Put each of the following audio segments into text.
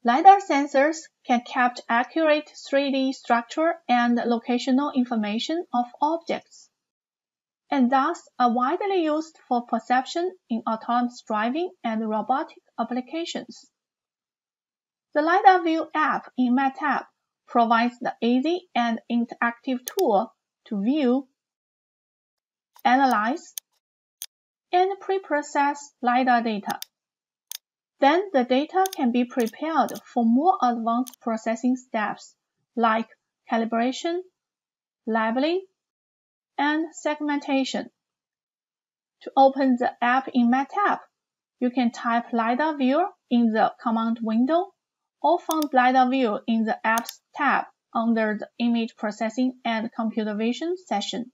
Lidar sensors can capture accurate 3D structure and locational information of objects, and thus are widely used for perception in autonomous driving and robotic applications. The Lidar Viewer app in MATLAB provides the easy and interactive tool to view, analyze, and preprocess LiDAR data. Then the data can be prepared for more advanced processing steps like calibration, labeling, and segmentation. To open the app in MATLAB, you can type Lidar Viewer in the command window or find Lidar Viewer in the Apps tab under the Image Processing and Computer Vision section.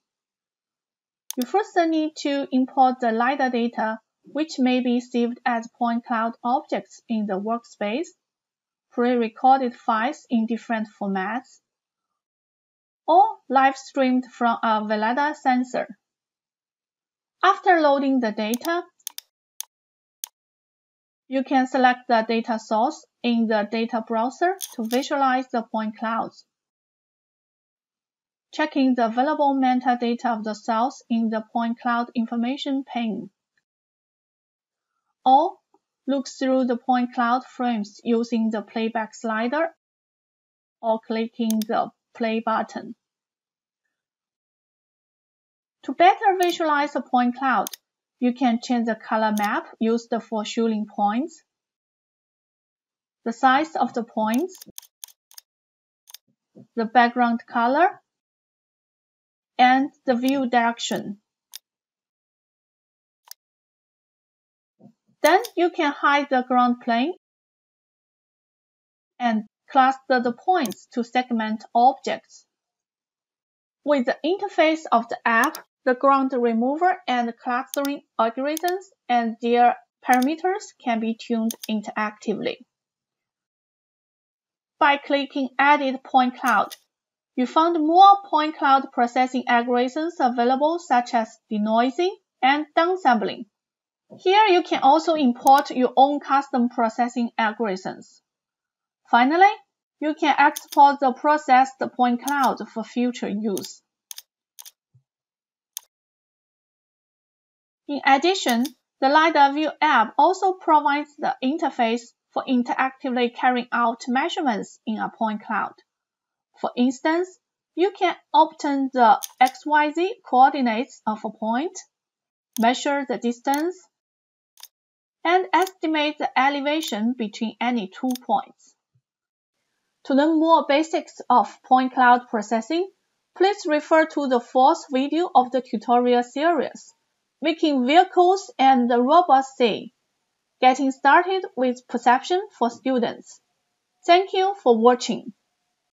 You first need to import the LiDAR data, which may be saved as point cloud objects in the workspace, pre-recorded files in different formats, or live-streamed from a LiDAR sensor. After loading the data, you can select the data source in the data browser to visualize the point clouds. Checking the available metadata of the cells in the point cloud information pane. Or look through the point cloud frames using the playback slider or clicking the play button. To better visualize a point cloud, you can change the color map used for showing points, the size of the points, the background color, and the view direction. Then you can hide the ground plane and cluster the points to segment objects. With the interface of the app, the ground remover and clustering algorithms and their parameters can be tuned interactively. By clicking Edit Point Cloud, you found more point cloud processing algorithms available such as denoising and downsampling. Here you can also import your own custom processing algorithms. Finally, you can export the processed point cloud for future use. In addition, the Lidar Viewer app also provides the interface for interactively carrying out measurements in a point cloud. For instance, you can obtain the XYZ coordinates of a point, measure the distance, and estimate the elevation between any 2 points. To learn more basics of point cloud processing, please refer to the 4th video of the tutorial series, Making Vehicles and Robots See, Getting Started with Perception for Students. Thank you for watching.